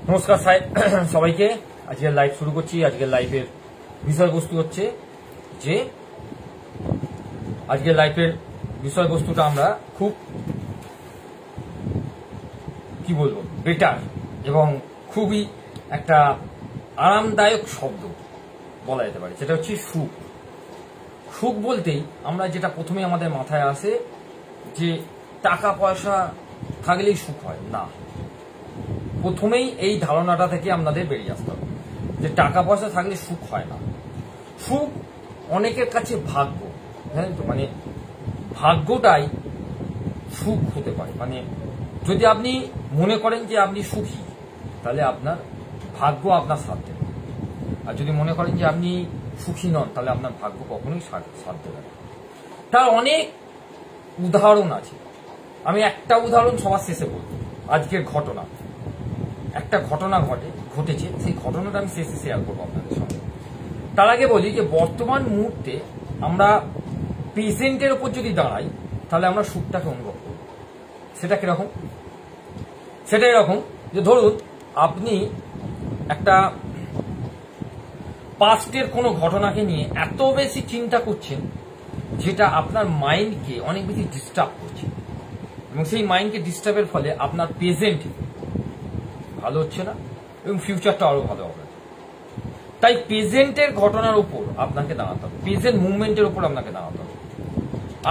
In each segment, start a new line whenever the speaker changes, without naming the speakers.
নমস্কার সবাইকে। আজকের লাইভ শুরু করছি। আজকের লাইভের বিষয়বস্তু হচ্ছে যে আজকের লাইভের বিষয়বস্তুটা আমরা খুব কি বলবো বেটার এবং খুবই একটা আরামদায়ক শব্দ বলা যেতে পারে, সেটা হচ্ছে সুখ। সুখ বলতেই আমরা যেটা প্রথমে আমাদের মাথায় আসে যে টাকা পয়সা থাকলেই সুখ হয় না। প্রথমেই এই ধারণাটা থেকে আপনাদের বেরিয়ে আসতে হবে যে টাকা পয়সা থাকলে সুখ হয় না। সুখ অনেকের কাছে ভাগ্য, হ্যাঁ, মানে ভাগ্যটাই সুখ হতে পারে। মানে যদি আপনি মনে করেন যে আপনি সুখী, তাহলে আপনার ভাগ্য আপনার সাথ দেবে। আর যদি মনে করেন যে আপনি সুখী নন, তাহলে আপনার ভাগ্য কখনোই সাথ দেবে না। তার অনেক উদাহরণ আছে। আমি একটা উদাহরণ সবার শেষে বলব। আজকের ঘটনা, একটা ঘটনা ঘটেছে, সেই ঘটনাটা আমি শেষে শেয়ার করবো আপনাদের সঙ্গে। তার আগে বলি যে বর্তমান মুহূর্তে আমরা প্রেজেন্টের উপর যদি দাঁড়াই, তাহলে আমরা সুখটাকে অনুভব করব। সেটা কিরকম? সেটা এরকম যে ধরুন আপনি একটা পাস্টের কোনো ঘটনাকে নিয়ে এত বেশি চিন্তা করছেন যেটা আপনার মাইন্ডকে অনেক বেশি ডিস্টার্ব করছে, এবং সেই মাইন্ডকে ডিস্টার্বের ফলে আপনার প্রেজেন্ট ভালো হচ্ছে না এবং ফিউচারটা আরো ভালো হবে। তাই প্রেজেন্টের ঘটনার উপর আপনাকে দাঁড়াতে হবে, প্রেজেন্ট মুভমেন্টের উপর আপনাকে দাঁড়াতে হবে।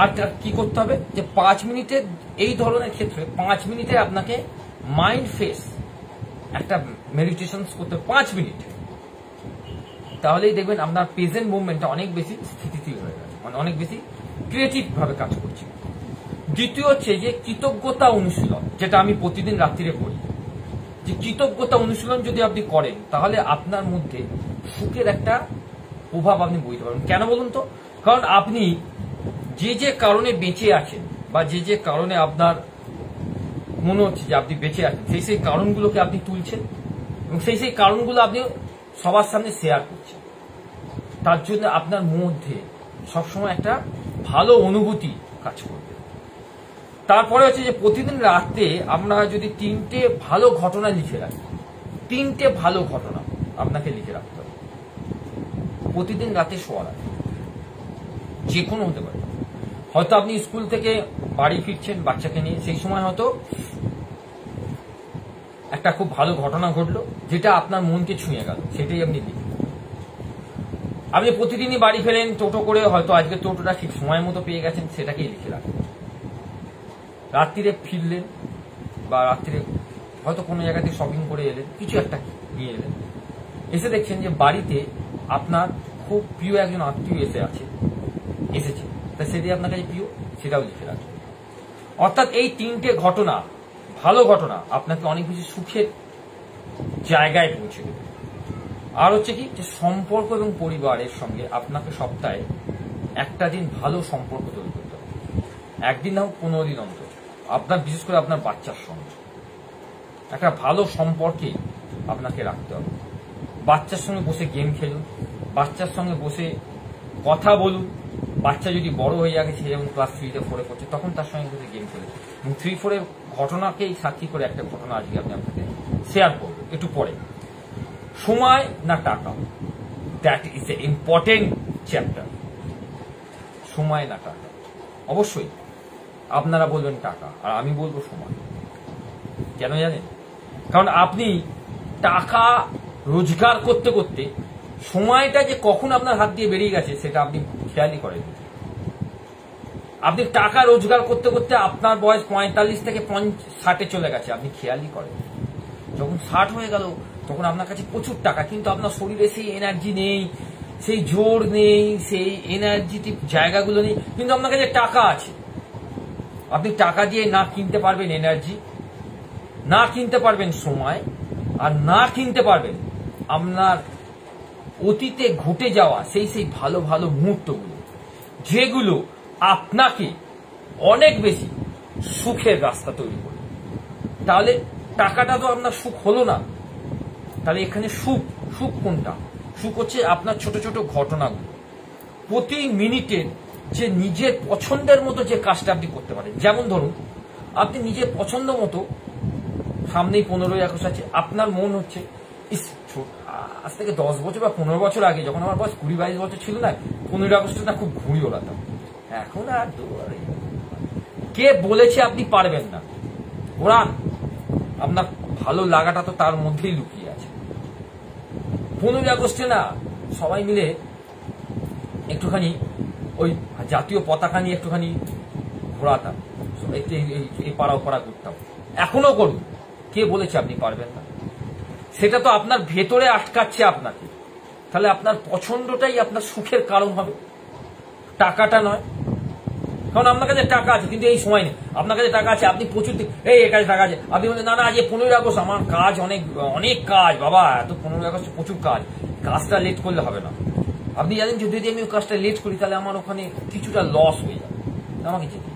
আর কি করতে হবে যে 5 মিনিটের এই ধরনের ক্ষেত্রে 5 মিনিটে আপনাকে মাইন্ড ফ্রেশ একটা মেডিটেশন করতে 5 মিনিট, তাহলেই দেখবেন আপনার প্রেজেন্ট মুভমেন্টটা অনেক বেশি স্থিতিশীল হয়ে গেছে, মানে অনেক বেশি ক্রিয়েটিভ ভাবে কাজ করছে। দ্বিতীয় হচ্ছে যে কৃতজ্ঞতা অনুশীলন, যেটা আমি প্রতিদিন রাত্রিরে করি। যে কৃতজ্ঞতা অনুশীলন যদি আপনি করেন, তাহলে আপনার মধ্যে সুখের একটা প্রভাব আপনি বুঝতে পারবেন। কেন বলুন তো? কারণ আপনি যে কারণে বেঁচে আছেন বা যে কারণে আপনার মনে হচ্ছে যে আপনি বেঁচে আছেন, সেই কারণগুলোকে আপনি তুলছেন এবং সেই কারণগুলো আপনি সবার সামনে শেয়ার করছেন। তার জন্য আপনার মধ্যে সবসময় একটা ভালো অনুভূতি কাজ করবে। তারপরে হচ্ছে যে প্রতিদিন রাতে আমরা যদি 3টে ভালো ঘটনা লিখে রাখি, 3টে ভালো ঘটনা আপনাকে লিখে রাখতে হবে প্রতিদিন রাতে শোয়ার আগে। যে কোনো হতে পারে। হয়তো আপনি স্কুল থেকে বাড়ি ফিরছেন বাচ্চাকে নিয়ে, সেই সময় হয়তো একটা খুব ভালো ঘটনা ঘটলো যেটা আপনার মনকে ছুঁয়ে গেল, সেটাই আপনি লিখুন। আপনি প্রতিদিনই বাড়ি ফেরেন টোটো করে, হয়তো আজকে টোটোটা ঠিক সময় মতো পেয়ে গেছেন, সেটাকেই লিখে রাখুন। রাত্রিরে ফিরলেন বা রাত্রিরে হয়তো কোনো জায়গাতে শপিং করে এলেন, কিছু একটা নিয়ে এলেন, এসে দেখছেন যে বাড়িতে আপনার খুব প্রিয় একজন আত্মীয় এসেছে, তাই সেটাই আপনার কাছে প্রিয়, সেটাও লিখে রাখবেন। অর্থাৎ এই 3টে ঘটনা, ভালো ঘটনা, আপনাকে অনেক বেশি সুখের জায়গায় পৌঁছে দেবে। আর হচ্ছে কি যে সম্পর্ক এবং পরিবারের সঙ্গে আপনাকে সপ্তাহে একটা দিন ভালো সম্পর্ক তৈরি করতে হবে। একদিন না হোক 15 দিন অন্তর, আপনার বিশেষ করে আপনার বাচ্চার সঙ্গে একটা ভালো সম্পর্কে আপনাকে রাখতে হবে। বাচ্চার সঙ্গে বসে গেম খেলুন, বাচ্চার সঙ্গে বসে কথা বলুন। বাচ্চা যদি বড় হয়ে যাচ্ছে, যেমন ক্লাস 3-4 পড়ছে, তখন তার সঙ্গে বসে গেম খেলুন। এবং 3-4 ঘটনাকেই সাক্ষী করে একটা ঘটনা আজকে আমি আপনাকে শেয়ার করবো একটু পরে। সময় না টাকা, that is a important chapter. সময় না টাকা। অবশ্যই আপনারা বলবেন টাকা, আর আমি বলবো সময়। কেন জানেন? কারণ আপনি টাকা রোজগার করতে করতে সময়টা যে কখন আপনার হাত দিয়ে বেরিয়ে গেছে সেটা আপনি খেয়ালই করেন। আপনি টাকা রোজগার করতে করতে আপনার বয়স 45 থেকে 60-এ চলে গেছে, আপনি খেয়ালই করেন। যখন 60 হয়ে গেল তখন আপনার কাছে প্রচুর টাকা, কিন্তু আপনার শরীরে সেই এনার্জি নেই, সেই জোর নেই, সেই এনার্জেটিক জায়গাগুলো নেই, কিন্তু আপনার কাছে টাকা আছে। আপনি টাকা দিয়ে না কিনতে পারবেন এনার্জি, না কিনতে পারবেন সময়, আর না কিনতে পারবেন আপনার অতীতে ঘটে যাওয়া সেই ভালো ভালো মুহূর্তগুলো, যেগুলো আপনাকে অনেক বেশি সুখের রাস্তা তৈরি করবে। তাহলে টাকাটা তো আপনার সুখ হলো না। তাহলে এখানে সুখ কোনটা? সুখ হচ্ছে আপনার ছোট ছোট ঘটনাগুলো, প্রতি মিনিটের যে নিজের পছন্দের মতো যে কাজটা আপনি করতে পারেন। যেমন ধরুন আপনি নিজের পছন্দ মতো সামনেই 15ই আগস্ট আছে, আপনার মন হচ্ছে আজ থেকে 10 বছর বা 15 বছর আগে যখন আমার বয়স 20-22 বছর ছিল না, 15 আগস্টে না খুব ঘুড়ি ওড়াতাম। এখন আর কে বলেছে আপনি পারবেন না? ওড়ান, আপনার ভালো লাগাটা তো তার মধ্যেই লুকিয়ে আছে। 15 আগস্টে না সবাই মিলে একটুখানি ওই জাতীয় পতাকা নিয়ে একটুখানি ঘোরাতাম, এই পাড়া পাড়া করতাম। এখনো করুন, কে বলেছে আপনি পারবেন না? সেটা তো আপনার ভেতরে আটকাচ্ছে আপনাকে। তাহলে আপনার পছন্দটাই আপনার সুখের কারণ হবে, টাকাটা নয়। কারণ আপনার কাছে টাকা আছে, কিন্তু এই সময় নেই। আপনার কাছে টাকা আছে, আপনি প্রচুর এই কাছে টাকা আছে, আপনি বলেন না না আজ 15 আগস্ট আমার কাজ অনেক অনেক কাজ, বাবা এত 15 আগস্ট প্রচুর কাজ, কাজটা লেট করলে হবে না। আপনি জানেন যদি আমি ওই কাজটা লেট করি তাহলে আমার ওখানে কিছুটা লস হয়ে যাবে, আমাকে যেতে।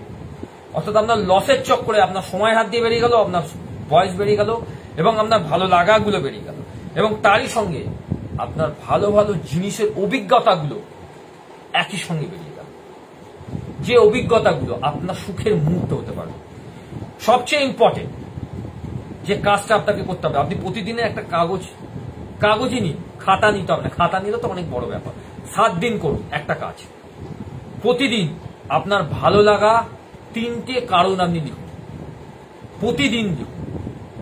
অর্থাৎ আপনার লসের চক্করে আপনার সময় হাত দিয়ে বেরিয়ে গেল, আপনার বয়স বেরিয়ে গেল, এবং আপনার ভালো লাগাগুলো বেরিয়ে গেল, এবং তারই সঙ্গে আপনার ভালো ভালো জিনিসের অভিজ্ঞতাগুলো একই সঙ্গে বেরিয়ে গেল, যে অভিজ্ঞতাগুলো আপনার সুখের মুহূর্ত হতে পারে। সবচেয়ে ইম্পর্টেন্ট যে কাজটা আপনাকে করতে হবে, আপনি প্রতিদিনের একটা কাগজই নিন, খাতা নিতে হবে না, খাতা নিলে তো অনেক বড় ব্যাপার। 7 দিন করুন একটা কাজ, প্রতিদিন আপনার ভালো লাগা 3টে কারণ আপনি লিখুন, প্রতিদিন লিখুন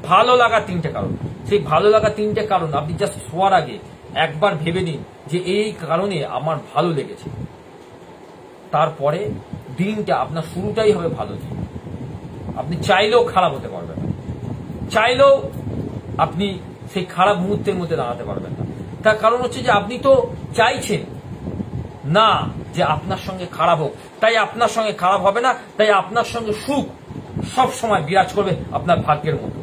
ভালো লাগা 3টে কারণ। সেই ভালো লাগা 3টে কারণ আপনি জাস্ট শোয়ার আগে একবার ভেবে নিন যে এই কারণে আমার ভালো লেগেছে। তারপরে দিনটা আপনার শুরুটাই হবে ভালো দিন। আপনি চাইলেও খারাপ হতে পারবেন না, চাইলেও আপনি সেই খারাপ মুহূর্তের মধ্যে দাঁড়াতে পারবেন না। তার কারণ হচ্ছে যে আপনি তো চাইছেন না যে আপনার সঙ্গে খারাপ হোক, তাই আপনার সঙ্গে খারাপ হবে না, তাই আপনার সঙ্গে সুখ সব সময় বিরাজ করবে আপনার ভাগ্যের মতো।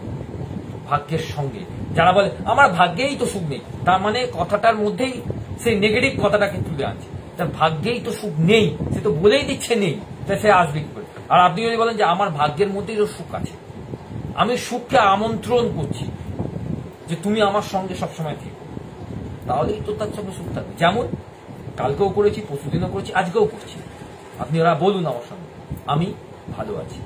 ভাগ্যের সঙ্গে যারা বলে আমার ভাগ্যেই তো সুখ নেই, তার মানে কথাটার মধ্যেই সেই নেগেটিভ কথাটাকে তুলে আনছে। তার ভাগ্যেই তো সুখ নেই, সে তো বলেই দিচ্ছে নেই, তাই সে আসবে কি করে? আর আপনি যদি বলেন যে আমার ভাগ্যের মধ্যেই তো সুখ আছে, আমি সুখকে আমন্ত্রণ করছি যে তুমি আমার সঙ্গে সবসময় থেকো, তাহলেই তো তার সঙ্গে সুখ থাকবে। যেমন কালকেও করেছি, পরশুদিনও করেছি, আজকেও করছি। আপনি ওরা বলুন আমার সঙ্গে, আমি ভালো আছি,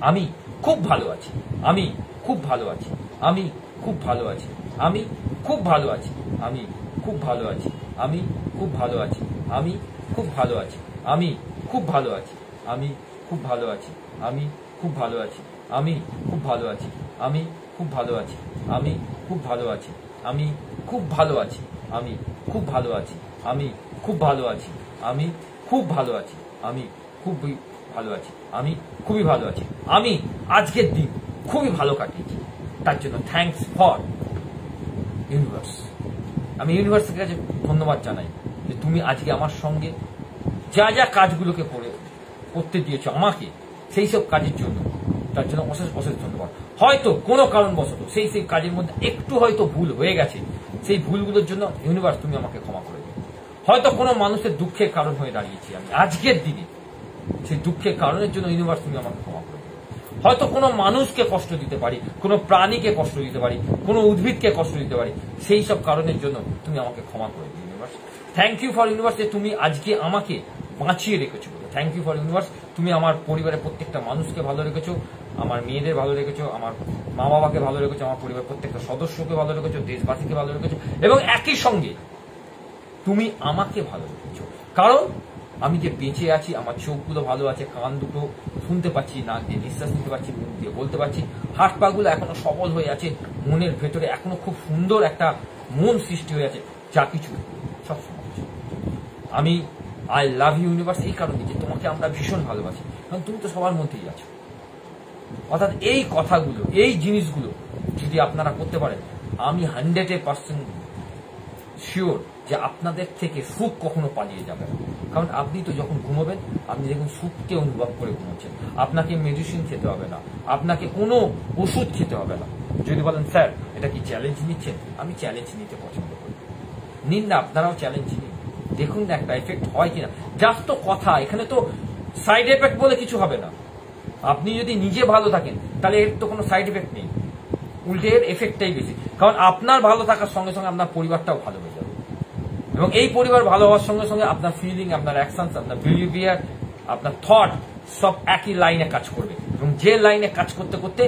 আমি খুব ভালো আছি, আমি খুব ভালো আছি, আমি খুব ভালো আছি, আমি খুব ভালো আছি, আমি খুব ভালো আছি, আমি খুব ভালো আছি, আমি খুব ভালো আছি, আমি খুব ভালো আছি, আমি খুব ভালো আছি, আমি খুব ভালো আছি, আমি খুব ভালো আছি, আমি খুব ভালো আছি, আমি খুব ভালো আছি, আমি খুব ভালো আছি, আমি খুব ভালো আছি, আমি খুব ভালো আছি, আমি খুব ভালো আছি, আমি খুবই ভালো আছি, আমি খুবই ভালো আছি, আমি আজকের দিন খুবই ভালো কাটিয়েছি, তার জন্য থ্যাঙ্কস ফর ইউনিভার্স। আমি ইউনিভার্সের কাছে ধন্যবাদ জানাই যে তুমি আজকে আমার সঙ্গে যা যা কাজগুলোকে করতে দিয়েছো আমাকে, সেই সব কাজের জন্য, তার জন্য অশেষ অশেষ ধন্যবাদ। হয়তো কোনো কারণবশত সেই কাজের মধ্যে একটু হয়তো ভুল হয়ে গেছে, সেই ভুলগুলোর জন্য ইউনিভার্স তুমি আমাকে ক্ষমা করে দিও। হয়তো কোনো মানুষের দুঃখের কারণ হয়ে দাঁড়িয়েছি আমি আজকের দিনে, সেই দুঃখের কারণের জন্য ইউনিভার্স তুমি আমাকে ক্ষমা করে দিও। হয়তো কোনো মানুষকে কষ্ট দিতে পারি, কোনো প্রাণীকে কষ্ট দিতে পারি, কোনো উদ্ভিদকে কষ্ট দিতে পারি, সেই সব কারণের জন্য তুমি আমাকে ক্ষমা করে দিও universe. Thank you for universe যে তুমি আজকে আমাকে বাঁচিয়ে রেখেছো। থ্যাংক ইউ ফর ইউনিভার্স, তুমি আমার পরিবারের প্রত্যেকটা মানুষকে ভালো রেখেছো, আমার মেয়েদের ভালো রেখেছো, আমার মা বাবাকে ভালো রেখেছো, আমার পরিবারের প্রত্যেকটা সদস্যকে ভালো রেখেছো, দেশবাসীকে ভালো রেখেছো, এবং একই সঙ্গে তুমি আমাকে ভালো রেখেছো। কারণ আমি যে বেঁচে আছি, আমার চোখগুলো ভালো আছে, কান দুটো শুনতে পাচ্ছি, নাক দিয়ে নিঃশ্বাস নিতে পারছি, মুখ দিয়ে বলতে পারছি, হাত পা গুলো এখনো সবল হয়ে আছে, মনের ভেতরে এখনো খুব সুন্দর একটা মন সৃষ্টি হয়ে আছে, যা কিছু সবসময়। আমি আই লাভ ইউ ইউনিভার্স এই কারণে যে তোমাকে আমরা ভীষণ ভালোবাসি, কারণ তুমি তো সবার মধ্যেই আছো। অর্থাৎ এই কথাগুলো, এই জিনিসগুলো যদি আপনারা করতে পারেন, আমি 100% শিওর যে আপনাদের থেকে সুখ কখনো পালিয়ে যাবে না। কারণ আপনি তো যখন ঘুমোবেন, আপনি দেখুন সুখকে অনুভব করে ঘুমোচ্ছেন, আপনাকে মেডিসিন খেতে হবে না, আপনাকে কোনো ওষুধ খেতে হবে না। যদি বলেন স্যার এটা কি চ্যালেঞ্জ নিচ্ছেন, আমি চ্যালেঞ্জ নিতে পছন্দ করি, নিন না আপনারাও চ্যালেঞ্জ নিন, দেখুন না একটা এফেক্ট হয় কিনা। জাস্ট তো কথা, এখানে তো সাইড এফেক্ট বলে কিছু হবে না। আপনি যদি নিজে ভালো থাকেন তাহলে এর তো কোনো সাইড এফেক্ট নেই, উল্টে এর এফেক্টটাই বেশি। কারণ আপনার ভালো থাকার সঙ্গে সঙ্গে আপনার পরিবারটাও ভালো হয়ে যাবে, এবং এই পরিবার ভালো হওয়ার সঙ্গে সঙ্গে আপনার ফিলিং, আপনার অ্যাকশনস, আপনার বিহেভিয়ার, আপনার থট সব একই লাইনে কাজ করবে। এবং যে লাইনে কাজ করতে করতে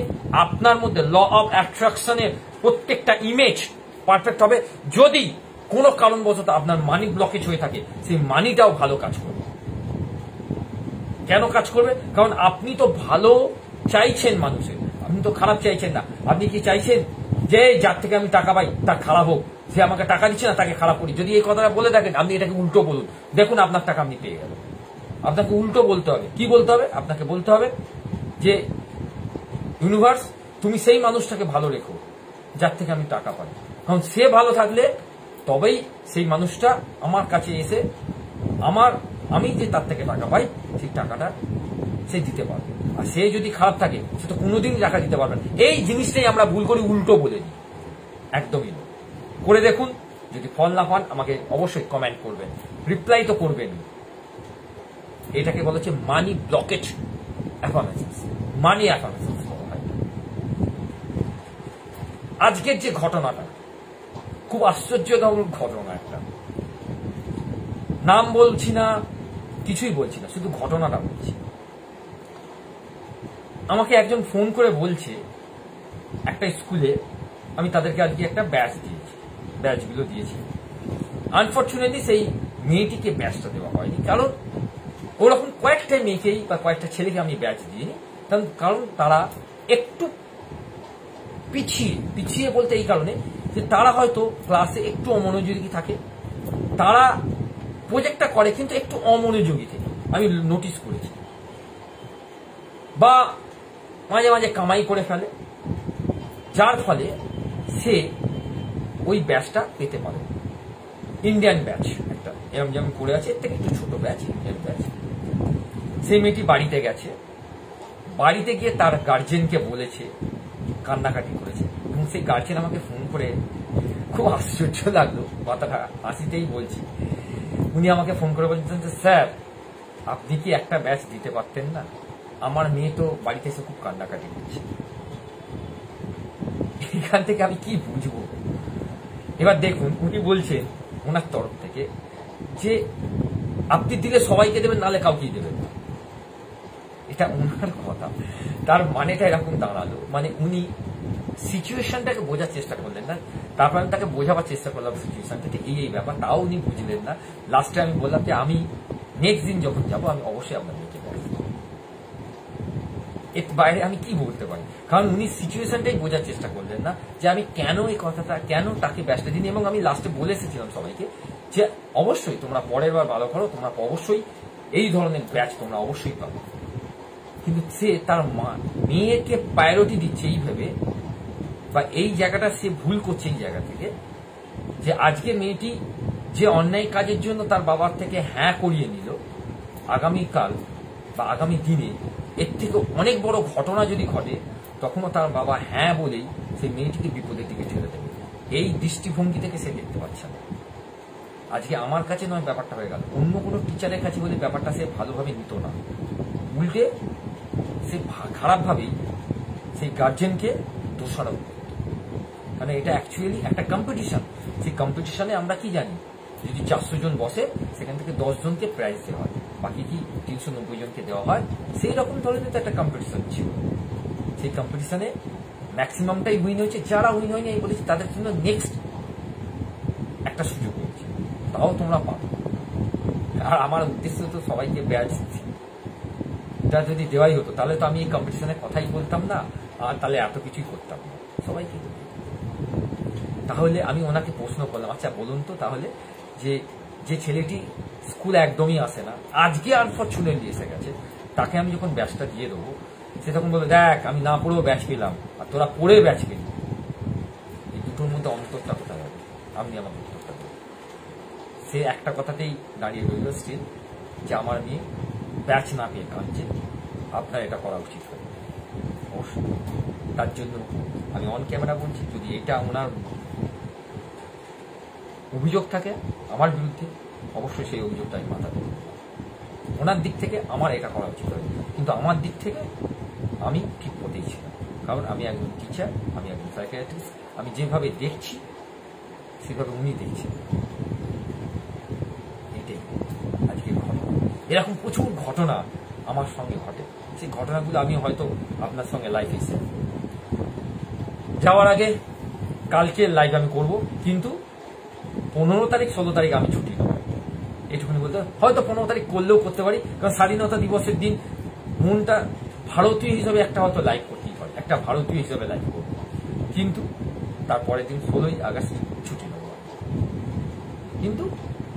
আপনার মধ্যে ল অফ অ্যাট্রাকশনের প্রত্যেকটা ইমেজ পারফেক্ট হবে। যদি কোনো কারণবশত আপনার মানি ব্লকেজ হয়ে থাকে, সেই মানিটাও ভালো কাজ করবে। কেন কাজ করবে? কারণ আপনি তো ভালো চাইছেন মানুষের, আপনি তো খারাপ চাইছেন না। আপনি কি চাইছেন যে যার থেকে আমি টাকা পাই তার খারাপ হোক, সে আমাকে টাকা দিচ্ছে না তাকে খারাপ করি? যদি এই কথাটা বলে থাকেন, আপনি এটাকে উল্টো বলুন, দেখুন আপনার টাকা আপনি পেয়ে গেলেন। আপনাকে উল্টো বলতে হবে। কি বলতে হবে? আপনাকে বলতে হবে যে ইউনিভার্স, তুমি সেই মানুষটাকে ভালো রেখো যার থেকে আমি টাকা পাই, কারণ সে ভালো থাকলে তবেই সেই মানুষটা আমার কাছে এসে আমি যে তার থেকে টাকা পাই সেই টাকাটা সে দিতে পারবে। আর সে যদি খারাপ থাকে, সে তো কোনোদিন টাকা দিতে পারবে না। এই জিনিসটাই আমরা ভুল করি, উল্টো বলে দিই। একদমই নয়। করে দেখুন, যদি ফল না পান আমাকে অবশ্যই কমেন্ট করবেন, রিপ্লাই তো করবেন। এটাকে বলা হচ্ছে মানি ব্লকেজ অ্যাফার্মেশনস, মানি অ্যাফার্মেশনস বলা হয়। আজকের যে ঘটনাটা খুব আশ্চর্যজনক ঘটনা, একটা নাম বলছি না, কিছুই বলছি না, শুধু ঘটনাটা বলছি। আমাকে একজন ফোন করে বলছে, একটা স্কুলে আমি তাদেরকে আজকে একটা ব্যাচ দিয়েছি, ব্যাচগুলো দিয়েছি। আনফর্চুনেটলি সেই মেয়েটিকে ব্যাচটা দেওয়া হয়নি, কারণ ওরকম কয়েকটা মেয়েকেই বা কয়েকটা ছেলেকে আমি ব্যাচ দিইনি। কারণ তারা একটু পিছিয়ে বলতে এই কারণে যে তারা হয়তো ক্লাসে একটু অমনোযোগী থাকে, তারা প্রজেক্টটা করে কিন্তু একটু অমনোযোগী থেকে আমি নোটিস করেছি, বা মাঝে মাঝে কামাই করে ফেলে, যার ফলে সে ওই ব্যাচটা পেতে পারে। ইন্ডিয়ান ব্যাচ একটা এরকম যেমন করে আছে, এর থেকে একটু ছোট ব্যাচ, ইন্ডিয়ান ব্যাচ। সেই মেয়েটি বাড়িতে গেছে, বাড়িতে গিয়ে তার গার্জেনকে বলেছে, কান্নাকাটি করেছে, এবং সেই গার্জেন আমাকে ফোন করে, খুব আশ্চর্য লাগলো, কথাটা হাসিতেই বলছি। উনি আমাকে ফোন করে বলছেন যে স্যার, আপনি কি একটা ব্যাচ দিতে পারতেন না? আমার মেয়ে তো বাড়িতে এসে খুব কান্নাকাটি করছে। এখান থেকে আমি কি বুঝবো? এবার দেখুন, উনি বলছেন ওনার তরফ থেকে যে আপনি দিলে সবাইকে দেবেন, নাহলে কাউকেই দেবেন না। এটা ওনার কথা, তার মানেটা এরকম দাঁড়ালো। মানে উনি সিচুয়েশনটাকে বোঝার চেষ্টা করলেন না। তারপর আমি তাকে বোঝাবার চেষ্টা করলাম সিচুয়েশনটা এই ব্যাপার, তাও উনি বুঝলেন না। লাস্টে আমি বললাম যে আমি নেক্সট দিন যখন যাবো আমি অবশ্যই আপনার মেয়েকে বলবো। এর বাইরে আমি কি বলতে পারি? কারণ উনি সিচুয়েশনটাই বোঝার চেষ্টা করলেন না যে আমি কেন এই কথাটা, কেন তাকে ব্যস্ত দিন। এবং আমি লাস্টে বলে এসেছিলাম সবাইকে যে অবশ্যই তোমরা পরের বার ভালো করো, তোমরা অবশ্যই এই ধরনের ব্যাচ তোমরা অবশ্যই পাবে। কিন্তু সে তার মেয়েকে প্রায়োরিটি দিচ্ছে এই ভেবে, বা এই জায়গাটা সে ভুল করছে এই জায়গা থেকে, যে আজকে মেয়েটি যে অন্যায় কাজের জন্য তার বাবার থেকে হ্যাঁ করিয়ে নিল, আগামীকাল বা আগামী দিনে এর থেকে অনেক বড় ঘটনা যদি ঘটে, তখনও তার বাবা হ্যাঁ বলেই সেই মেয়েটিকে বিপদের দিকে ঠেলে দেবে। এই দৃষ্টিভঙ্গি থেকে সে দেখতে পাচ্ছে না। আজকে আমার কাছে নয় ব্যাপারটা হয়ে গেল, অন্য কোনো টিচারের কাছে বলে ব্যাপারটা সে ভালোভাবে নিত না, উল্টে সে খারাপভাবেই সেই গার্জেনকে দোষারোপ করত। মানে এটা অ্যাকচুয়ালি একটা কম্পিটিশন। সেই কম্পিটিশনে আমরা কি জানি, যদি 400 জন বসে, সেখান থেকে 10 জনকে প্রাইজ দেওয়া হয়, বাকি কি 390 জনকে দেওয়া হয়। সেই রকম ধরনের তো একটা কম্পিটিশন ছিল। সেই কম্পিটিশনে ম্যাক্সিমামটাই উইন হয়েছে। যারা উইন হয়নি আমি বলেছি তাদের জন্য নেক্সট একটা সুযোগ হয়েছে, তাও তোমরা পাবো। আর আমার উদ্দেশ্য তো সবাইকে ব্যাচ দিচ্ছি। এটা যদি দেওয়াই হতো তাহলে তো আমি এই কম্পিটিশনের কথাই বলতাম না, আর তাহলে এত কিছুই করতাম না, সবাইকে। তাহলে আমি ওনাকে প্রশ্ন করলাম, আচ্ছা বলুন তো তাহলে, যে ছেলেটি স্কুল একদমই আসে না, আজকে আনফরচুনেটলি এসে গেছে, তাকে আমি যখন ব্যাচটা দিয়ে দেবো, সে তখন বলে দেখ আমি না পড়েও ব্যাচ পেলাম, আর তোরা পড়ে ব্যাচ পেলি। এই দুটোর মধ্যে অন্তরটা কোথায় হবে? আপনি আমাকে উত্তরটা দেবেন। সে একটা কথাতেই দাঁড়িয়ে রইল স্টিল, যে আমার মেয়ে ব্যাচ না পেয়ে কাঁদছে, আপনার এটা করা উচিত হবে অবশ্যই। তার জন্য আমি অন ক্যামেরা বলছি, যদি এটা ওনার অভিযোগ থাকে আমার বিরুদ্ধে, অবশ্যই সেই অভিযোগটা আমি মাথা দেব। ওনার দিক থেকে আমার এটা করা উচিত হবে, কিন্তু আমার দিক থেকে আমি ঠিক পথেই ছিলাম, কারণ আমি একজন টিচার, আমি একজন সাইকিয়াট্রিস্ট। আমি যেভাবে দেখছি সেভাবে উনি দেখছেন। এটাই আজকের ঘটনা। এরকম প্রচুর ঘটনা আমার সঙ্গে ঘটে। সেই ঘটনাগুলো আমি হয়তো আপনার সঙ্গে লাইভে শেয়ার করব। যাওয়ার আগে কালকের লাইভ আমি করব, কিন্তু 15 তারিখ 16 তারিখ আমি ছুটি নেব, এটুকুনি বলতে। হয়তো 15 তারিখ করলেও করতে পারি, কারণ স্বাধীনতা দিবসের দিন মনটা ভারতীয় হিসেবে একটা হয়তো লাইভ করতেই হয়, একটা ভারতীয় হিসেবে লাইভ করব, কিন্তু তারপরের দিন 16ই আগস্ট ছুটি নেব, কিন্তু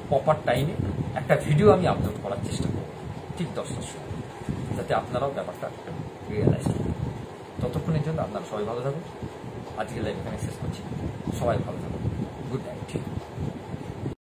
প্রপার টাইমে একটা ভিডিও আমি আপলোড করার চেষ্টা করব ঠিক 10টার সময়, যাতে আপনারাও ব্যাপারটা রিয়েলাইজ করুন। ততক্ষণের জন্য আপনারা সবাই ভালো থাকুন। আজকের লাইভ এখানে শেষ করছি। সবাই ভালো থাকুন। Good night.